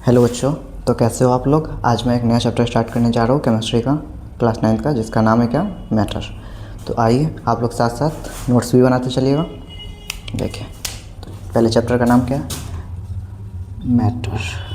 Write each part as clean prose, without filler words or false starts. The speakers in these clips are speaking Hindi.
हेलो बच्चों। तो कैसे हो आप लोग। आज मैं एक नया चैप्टर स्टार्ट करने जा रहा हूँ केमिस्ट्री का, क्लास 9 का, जिसका नाम है क्या, मैटर। तो आइए आप लोग साथ साथ नोट्स भी बनाते चलिएगा। देखिए पहले चैप्टर का नाम क्या है, मैटर।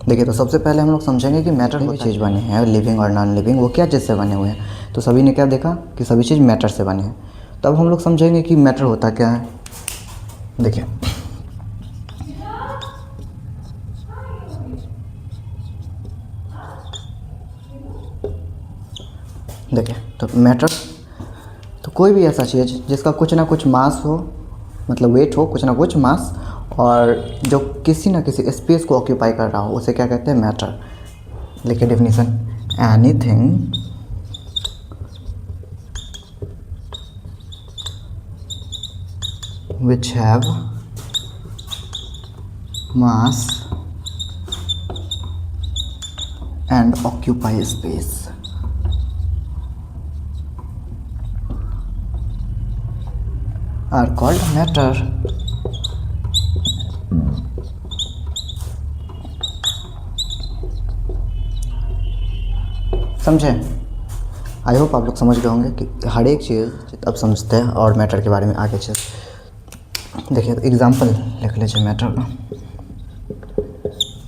देखिए तो सबसे पहले हम लोग समझेंगे कि मैटर भी चीज़ बने हैं, लिविंग और नॉन लिविंग, वो क्या चीज़ से बने हुए हैं। तो सभी ने क्या देखा कि सभी चीज़ मैटर से बने हैं। तो अब हम लोग समझेंगे कि मैटर होता क्या है। देखिए देखिए तो मैटर तो कोई भी ऐसा चीज़ जिसका कुछ ना कुछ मास हो, मतलब वेट हो, कुछ ना कुछ मास, और जो किसी ना किसी स्पेस को ऑक्यूपाई कर रहा हो, उसे क्या कहते हैं, मैटर। लिखिए definition, anything which have mass and occupy space are called matter। समझे? आई होप आप लोग समझ गए होंगे कि हर एक चीज़ अब समझते हैं और मैटर के बारे में आगे चल। देखिए एग्जांपल लिख लीजिए मैटर का।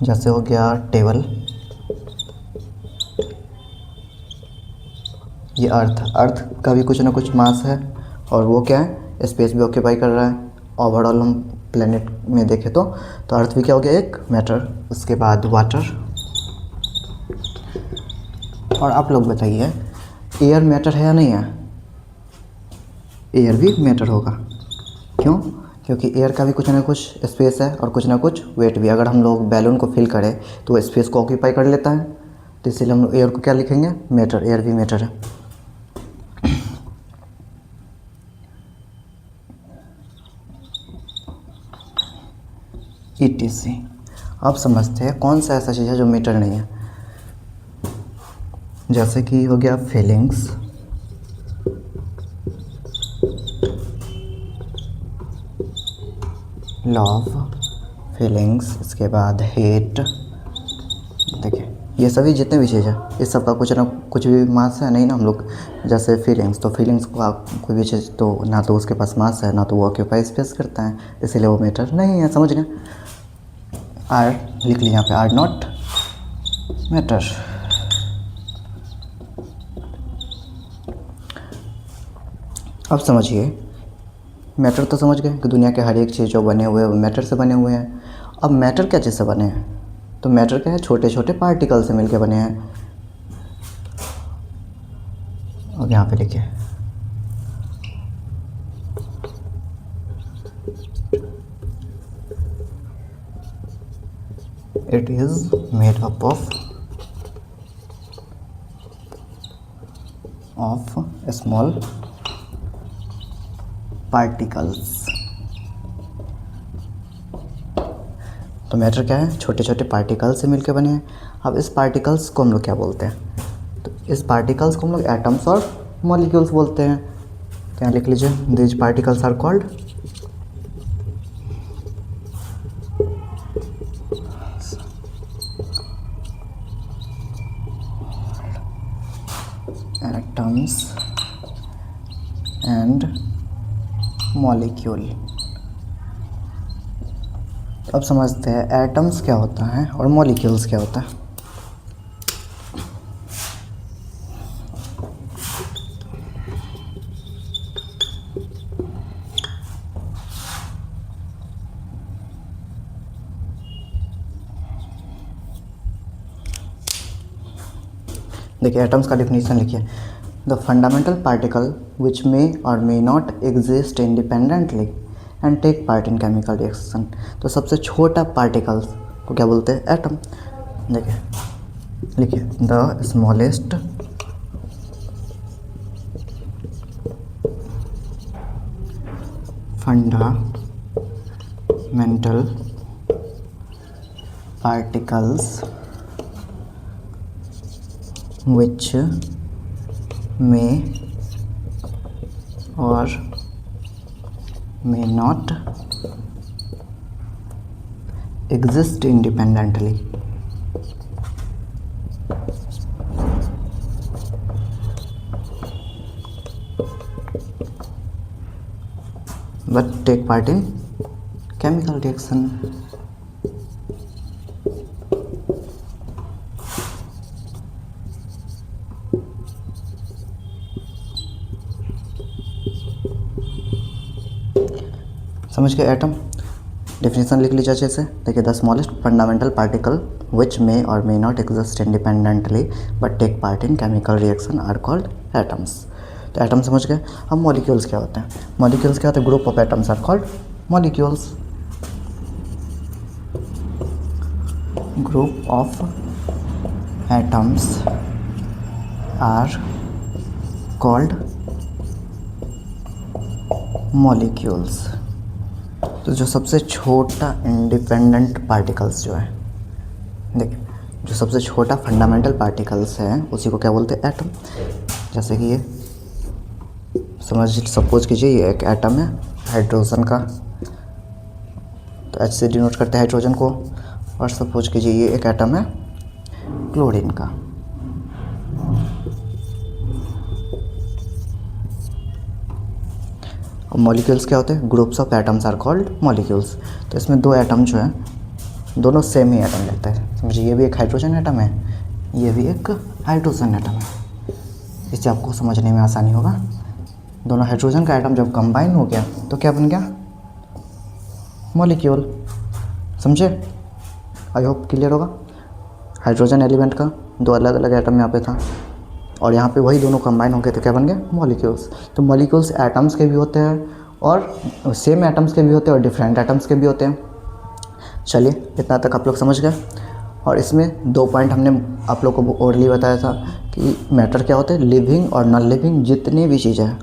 जैसे हो गया टेबल, ये अर्थ का भी कुछ ना कुछ मास है, और वो क्या है, स्पेस भी ऑक्यूपाई कर रहा है। ओवरऑल हम प्लेनेट में देखें तो अर्थ भी क्या हो गया, एक मैटर। उसके बाद वाटर। और आप लोग बताइए, एयर मैटर है या नहीं है? एयर भी मैटर होगा। क्यों? क्योंकि एयर का भी कुछ ना कुछ स्पेस है और कुछ ना कुछ वेट भी। अगर हम लोग बैलून को फिल करें तो वो स्पेस को ऑक्यूपाई कर लेता है, तो इसीलिए हम लोग एयर को क्या लिखेंगे, मैटर। एयर भी मैटर है। ETC। अब समझते हैं कौन सा ऐसा चीज़ है जो मैटर नहीं है। जैसे कि हो गया फीलिंग्स, लव, फीलिंग्स, इसके बाद हेट। देखिए ये सभी जितने भी चीज़ है, इस सब का कुछ ना कुछ भी मास है नहीं ना। हम लोग जैसे फीलिंग्स, तो फीलिंग्स को आप कोई भी चीज़, तो ना तो उसके पास मास है, ना तो वो ऑक्यूपाई स्पेस करता है, इसीलिए वो मैटर नहीं है। समझ गए? आर लिख लीजिए यहाँ पे, आर नॉट मैटर। अब समझिए, मैटर तो समझ गए कि दुनिया के हर एक चीज़ जो बने हुए हैं वो मैटर से बने हुए हैं। अब मैटर क्या चीज़ से बने हैं? तो मैटर क्या है, छोटे छोटे पार्टिकल से मिलके बने हैं। अब यहाँ पे लिखिए, it is made up of small particles. तो मैटर क्या है, छोटे छोटे पार्टिकल्स से मिलकर बने हैं। अब इस पार्टिकल्स को हम लोग क्या बोलते हैं? तो इस पार्टिकल्स को हम लोग एटम्स और मॉलिक्यूल्स बोलते हैं। तो यहाँ लिख लीजिए, these particles are called atoms and molecule. अब समझते हैं एटम्स क्या होता है और मॉलिक्यूल्स क्या होता है। देखिए एटम्स का डिफिनीशन लिखिए, the fundamental particle which may or may not exist independently and take part in chemical reaction. तो सबसे छोटा पार्टिकल को क्या बोलते हैं, एटम। देखिए लिखिए, the smallest fundamental particles which may or may not exist independently but take part in chemical reaction. समझ गए एटम? डेफिनेशन लिख लीजिए अच्छे से। देखिए, the smallest fundamental particle which may or may not exist independently but take part in chemical reaction are called atoms. तो एटम समझ गए। अब मॉलिक्यूल्स क्या होते हैं? मॉलिक्यूल्स क्या होते हैं? Group of atoms are called molecules. Group of atoms are called molecules. तो जो सबसे छोटा इंडिपेंडेंट पार्टिकल्स जो है, देखिए, जो सबसे छोटा फंडामेंटल पार्टिकल्स है उसी को क्या बोलते हैं? एटम। जैसे कि ये सपोज कीजिए ये एक एटम है हाइड्रोजन का, तो एच से डिनोट करते हैं हाइड्रोजन को। और सपोज कीजिए ये एक एटम है क्लोरीन का। अब मॉलिक्यूल्स क्या होते हैं? Groups of atoms are called molecules. तो इसमें दो एटम जो है दोनों सेम ही एटम रहता है। समझिए, ये भी एक हाइड्रोजन एटम है, ये भी एक हाइड्रोजन एटम है। इससे आपको समझने में आसानी होगा। दोनों हाइड्रोजन का एटम जब कंबाइन हो गया तो क्या बन गया? मॉलिक्यूल। समझे? आई होप क्लियर होगा। हाइड्रोजन एलिमेंट का दो अलग अलग एटम यहाँ पे था और यहाँ पे वही दोनों कंबाइन हो गए तो क्या बन गए? मॉलिक्यूल्स। तो मॉलिक्यूल्स एटम्स के भी होते हैं और सेम एटम्स के भी होते हैं और डिफरेंट एटम्स के भी होते हैं। चलिए, इतना तक आप लोग समझ गए। और इसमें 2 पॉइंट हमने आप लोग को ओरली बताया था कि मैटर क्या होते हैं, लिविंग और नॉन लिविंग जितनी भी चीज़ें हैं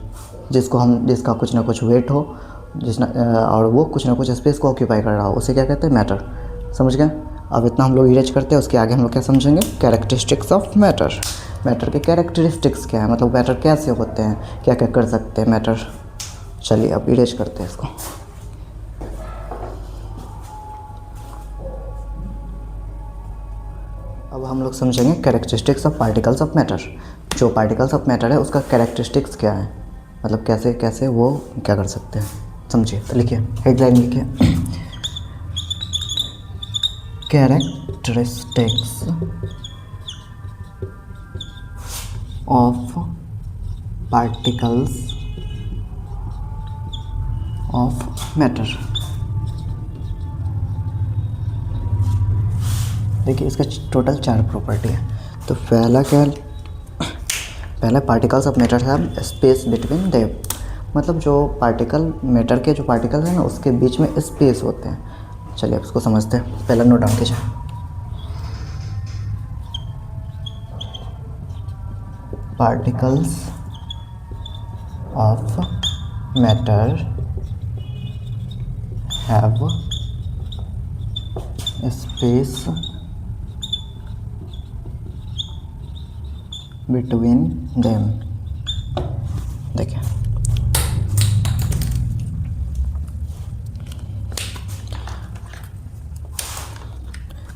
जिसका कुछ ना कुछ वेट हो और वो कुछ ना कुछ स्पेस को ऑक्यूपाई कर रहा हो, उसे क्या कहते हैं? मैटर। समझ गए? अब इतना हम लोग इरेज करते हैं, उसके आगे हम लोग क्या समझेंगे? Characteristics of matter. मैटर के कैरेक्टरिस्टिक्स क्या है, मतलब मैटर कैसे होते हैं, क्या क्या कर सकते हैं मैटर। चलिए अब इरेज करते हैं इसको। अब हम लोग समझेंगे characteristics of particles of matter. जो पार्टिकल्स ऑफ मैटर है उसका कैरेक्टरिस्टिक्स क्या है, मतलब कैसे कैसे वो क्या कर सकते हैं। समझिए, तो लिखिए, हेडलाइन लिखिए, characteristics of particles of matter. देखिए, इसका टोटल 4 प्रॉपर्टी है। तो पहला क्या? पहला पार्टिकल्स ऑफ मैटर है स्पेस बिटवीन देम, मतलब जो पार्टिकल मैटर के जो पार्टिकल हैं ना उसके बीच में स्पेस होते हैं। चलिए अब इसको समझते हैं। पहला नोट डाउन कीजिए, particles of matter have space between them. देखिए,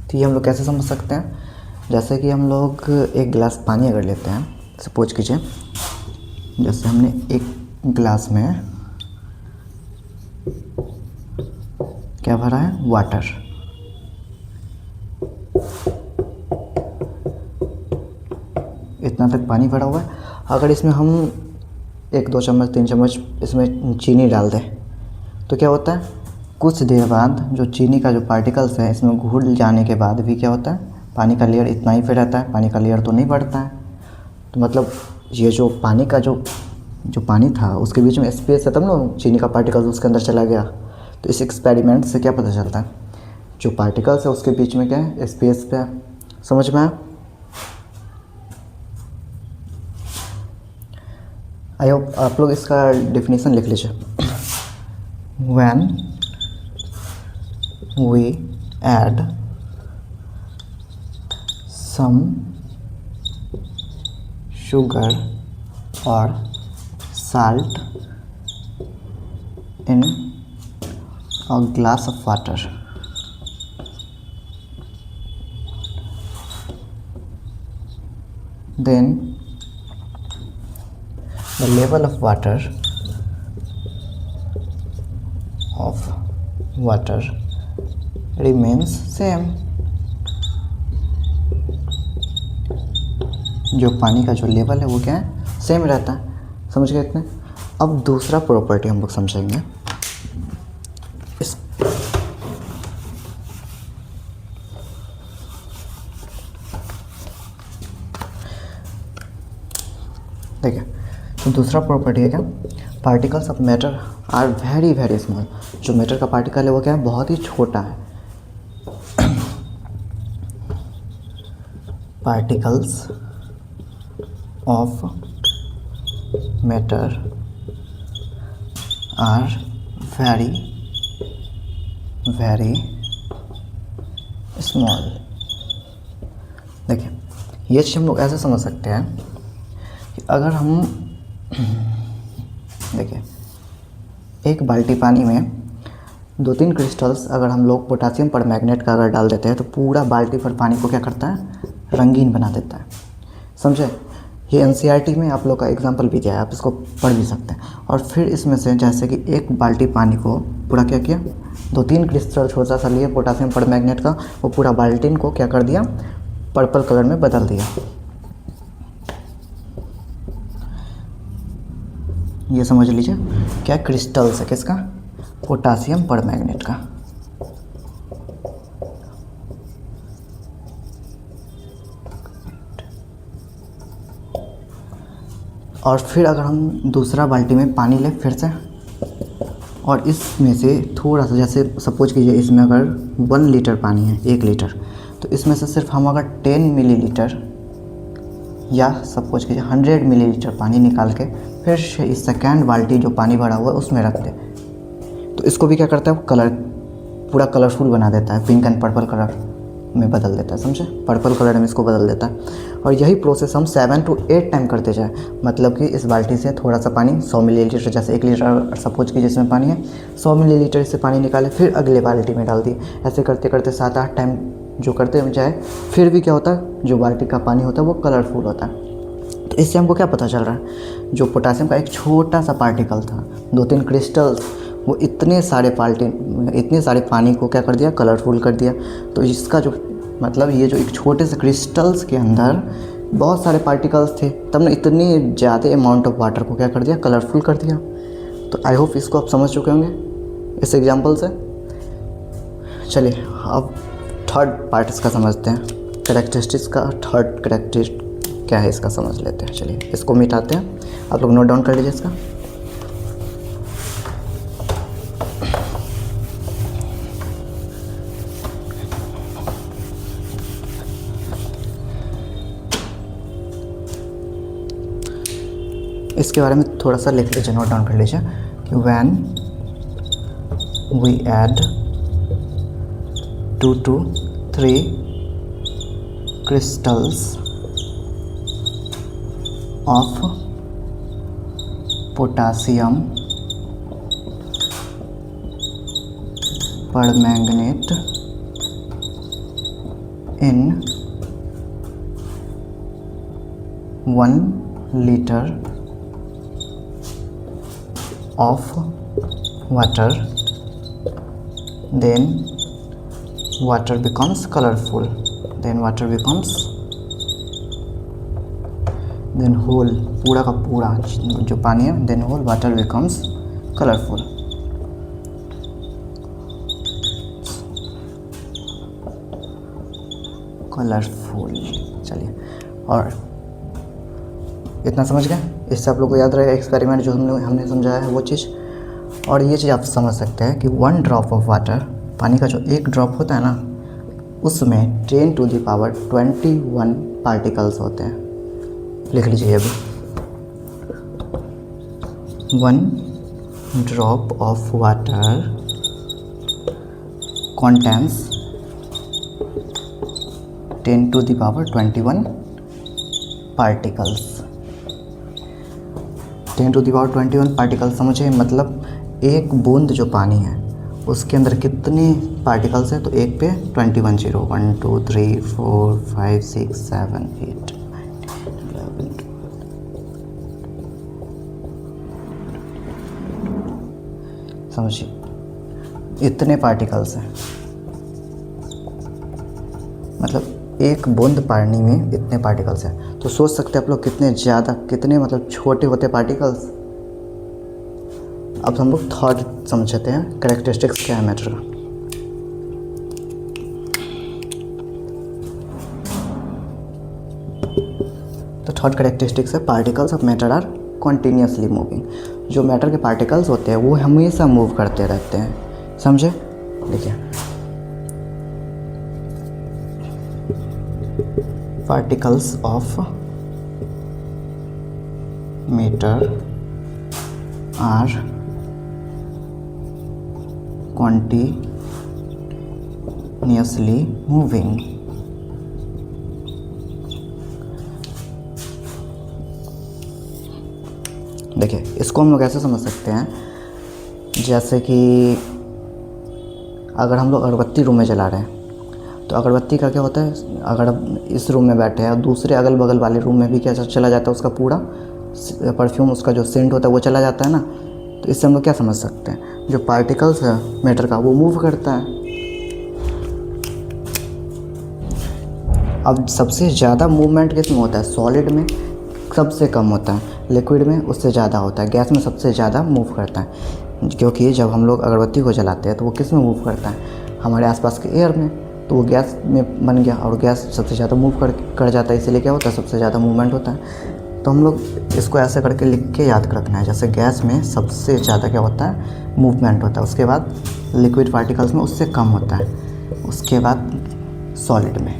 तो ये हम लोग कैसे समझ सकते हैं? जैसे कि हम लोग एक गिलास पानी अगर लेते हैं, सपोज कीजिए जैसे हमने एक गिलास में क्या भरा है? वाटर। इतना तक पानी भरा हुआ है। अगर इसमें हम 1-2 चम्मच 3 चम्मच इसमें चीनी डाल दें तो क्या होता है? कुछ देर बाद जो चीनी का जो पार्टिकल्स है इसमें घुल जाने के बाद भी क्या होता है? पानी का लेयर इतना ही पे रहता है, पानी का लेयर तो नहीं बढ़ता है। तो मतलब ये जो पानी का जो पानी था उसके बीच में स्पेस है, तब ना चीनी का पार्टिकल्स उसके अंदर चला गया। तो इस एक्सपेरिमेंट से क्या पता चलता है? जो पार्टिकल्स है उसके बीच में क्या है? स्पेस पे। समझ में आया? आई होप आप लोग इसका डेफिनेशन लिख लीजिए। When we add some sugar or salt in a glass of water. Then the level of water remains same. जो पानी का जो लेवल है वो क्या है, सेम रहता है। समझ गए इतने। अब दूसरा प्रॉपर्टी हम लोग समझेंगे। इस देखिए, तो दूसरा प्रॉपर्टी है क्या, particles of matter are very very small. जो मैटर का पार्टिकल है वो क्या है, बहुत ही छोटा है। Particles of matter are very very small. देखिए, ये चीज़ हम लोग ऐसे समझ सकते हैं कि अगर हम देखिए, एक बाल्टी पानी में 2-3 क्रिस्टल्स अगर हम लोग पोटासियम परमैंगनेट का अगर डाल देते हैं तो पूरा बाल्टी भर पानी को क्या करता है, रंगीन बना देता है। समझे। ये एनसीईआरटी में आप लोग का एग्जांपल भी दिया है, आप इसको पढ़ भी सकते हैं। और फिर इसमें से जैसे कि एक बाल्टी पानी को पूरा क्या किया, 2-3 क्रिस्टल छोटा सा लिए पोटासियम परमैंगनेट का, वो पूरा बाल्टी को क्या कर दिया, पर्पल कलर में बदल दिया। ये समझ लीजिए क्या क्रिस्टल्स है, किसका, पोटासियम परमैंगनेट का। और फिर अगर हम दूसरा बाल्टी में पानी लें फिर से, और इसमें से थोड़ा सा, जैसे सपोज कीजिए इसमें अगर 1 लीटर पानी है, 1 लीटर, तो इसमें से सिर्फ हम अगर 10 मिलीलीटर या सपोज कीजिए 100 मिलीलीटर पानी निकाल के फिर से इस सेकेंड बाल्टी जो पानी भरा हुआ है उसमें रख दे, तो इसको भी क्या करता है, वो कलर पूरा कलरफुल बना देता है, पिंक एंड पर्पल कलर में बदल देता है। समझे, पर्पल कलर में इसको बदल देता है। और यही प्रोसेस हम 7 to 8 टाइम करते जाए। मतलब कि इस बाल्टी से थोड़ा सा पानी 100 मिलीलीटर, जैसे 1 लीटर सपोज कीजिए इसमें पानी है, 100 मिलीलीटर इससे पानी निकाले फिर अगले बाल्टी में डाल दिए। ऐसे करते करते 7-8 टाइम जो करते जाए, फिर भी क्या होता है, जो बाल्टी का पानी होता है वो कलरफुल होता है। तो इससे हमको क्या पता चल रहा है, जो पोटासियम का एक छोटा सा पार्टिकल था, 2-3 क्रिस्टल्स, वो इतने सारे पानी को क्या कर दिया, कलरफुल कर दिया। तो इसका जो मतलब, ये जो एक छोटे से क्रिस्टल्स के अंदर बहुत सारे पार्टिकल्स थे, तब ने इतनी ज़्यादा अमाउंट ऑफ वाटर को क्या कर दिया, कलरफुल कर दिया। तो आई होप इसको आप समझ चुके होंगे इस एग्जांपल से। चलिए अब थर्ड पार्ट इसका समझते हैं, कैरेक्टरिस्टिक्स का थर्ड कैरेक्टरिस्टिक क्या है इसका समझ लेते हैं। चलिए इसको मिटाते हैं, आप लोग नोट डाउन कर लीजिए इसका। इसके बारे में थोड़ा सा लिख लीजिए, नोट डाउन कर लीजिए कि when we add 2 to 3 crystals of potassium permanganate in 1 liter of water, then water becomes colorful, then whole पूरा का पूरा जो पानी है, then whole water becomes colorful। चलिए, और इतना समझ गए, इससे आप लोग को याद रहेगा एक्सपेरिमेंट जो हमने समझाया है वो चीज़। और ये चीज़ आप समझ सकते हैं कि 1 ड्रॉप ऑफ वाटर, पानी का जो 1 ड्रॉप होता है ना, उसमें 10 to the power 21 पार्टिकल्स होते हैं। लिख लीजिए अभी, 1 drop of water contains 10 to the power 21 particles। 10⁻21 particle समझे, मतलब एक बूंद जो पानी है उसके अंदर कितने पार्टिकल्स हैं, तो एक पे 21 जीरो, 1 2 3 4 5 6 7 8 9 10 11 समझिए इतने पार्टिकल्स हैं, मतलब एक बूंद पानी में इतने पार्टिकल्स हैं। तो सोच सकते हैं आप लोग कितने ज़्यादा, कितने मतलब छोटे होते पार्टिकल्स। अब हम लोग थर्ड समझते हैं, कैरेक्टरिस्टिक्स क्या है मैटर का। तो थर्ड कैरेक्टरिस्टिक्स है particles of matter are continuously moving. जो मैटर के पार्टिकल्स होते हैं वो हमेशा मूव करते रहते हैं, समझे। देखिए particles of matter are continuously moving। देखिए इसको हम लोग ऐसे समझ सकते हैं, जैसे कि अगर हम लोग अगरबत्ती रूम में जला रहे हैं तो अगरबत्ती का क्या होता है, अगर अब इस रूम में बैठे हैं और दूसरे अगल बगल वाले रूम में भी क्या चला जाता है, उसका पूरा परफ्यूम, उसका जो सेंट होता है वो चला जाता है ना। तो इससे हम लोग क्या समझ सकते हैं, जो पार्टिकल्स है मैटर का वो मूव करता है। अब सबसे ज़्यादा मूवमेंट किस में होता है, सॉलिड में सबसे कम होता है, लिक्विड में उससे ज़्यादा होता है, गैस में सबसे ज़्यादा मूव करता है। क्योंकि जब हम लोग अगरबत्ती को जलाते हैं तो वो किस में मूव करता है, हमारे आसपास के एयर में, तो वो गैस में बन गया और गैस सबसे ज़्यादा मूव कर जाता है, इसीलिए क्या होता है, सबसे ज़्यादा मूवमेंट होता है। तो हम लोग इसको ऐसे करके लिख के याद रखना है, जैसे गैस में सबसे ज़्यादा क्या होता है, मूवमेंट होता है, उसके बाद लिक्विड पार्टिकल्स में उससे कम होता है, उसके बाद सॉलिड में,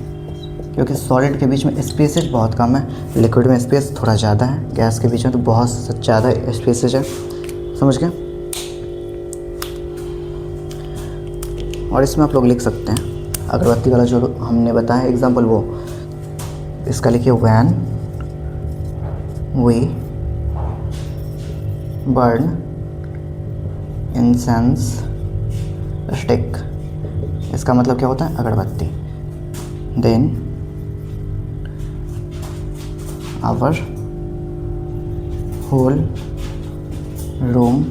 क्योंकि सॉलिड के बीच में स्पेसेज बहुत कम है, लिक्विड में स्पेस थोड़ा ज़्यादा है, गैस के बीच में तो बहुत ज़्यादा स्पेसेज है, समझ गए। और इसमें आप लोग लिख सकते हैं अगरबत्ती वाला जो हमने बताया एग्जाम्पल, वो इसका लिखिए when we burn incense stick, इसका मतलब क्या होता है, अगरबत्ती। Then our whole room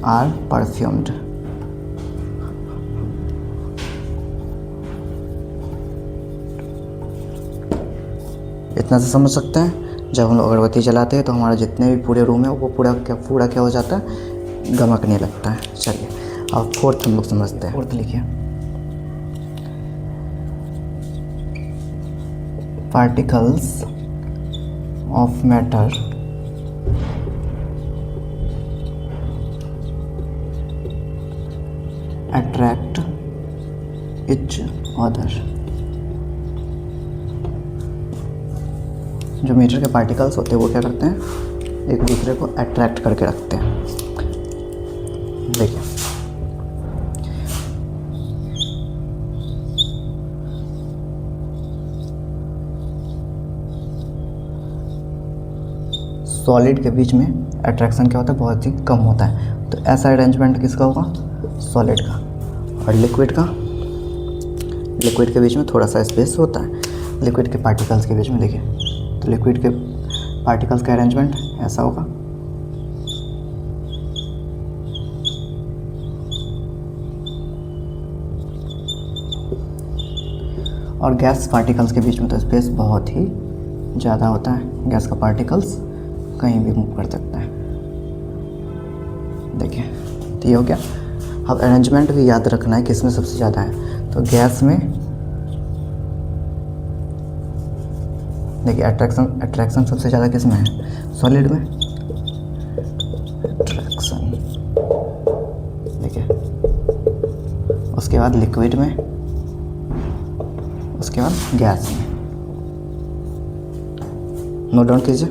are perfumed. इतना से समझ सकते हैं, जब हम लोग अगरबत्ती जलाते हैं तो हमारा जितने भी पूरे रूम है वो पूरा क्या हो जाता है, गमकने लगता है। चलिए अब फोर्थ हम लोग समझते हैं। फोर्थ लिखिए particles of matter attract each other. जो मैटर के पार्टिकल्स होते हैं वो क्या करते हैं, एक दूसरे को अट्रैक्ट करके रखते हैं। देखिए सॉलिड के बीच में अट्रैक्शन क्या होता है, बहुत ही कम होता है। तो ऐसा अरेंजमेंट किसका होगा, सॉलिड का। और लिक्विड का, लिक्विड के बीच में थोड़ा सा स्पेस होता है, लिक्विड के पार्टिकल्स के बीच में। देखिए तो लिक्विड के पार्टिकल्स का अरेंजमेंट ऐसा होगा, और गैस पार्टिकल्स के बीच में तो स्पेस बहुत ही ज़्यादा होता है, गैस का पार्टिकल्स कहीं भी मूव कर सकता है। देखिए तो ये हो गया। अब अरेंजमेंट भी याद रखना है किस में सबसे ज़्यादा है, तो गैस में देखिए अट्रैक्शन सबसे ज़्यादा किस में है, सॉलिड में अट्रैक्शन। देखिए उसके बाद लिक्विड में, उसके बाद गैस में। नोट डाउन कीजिए।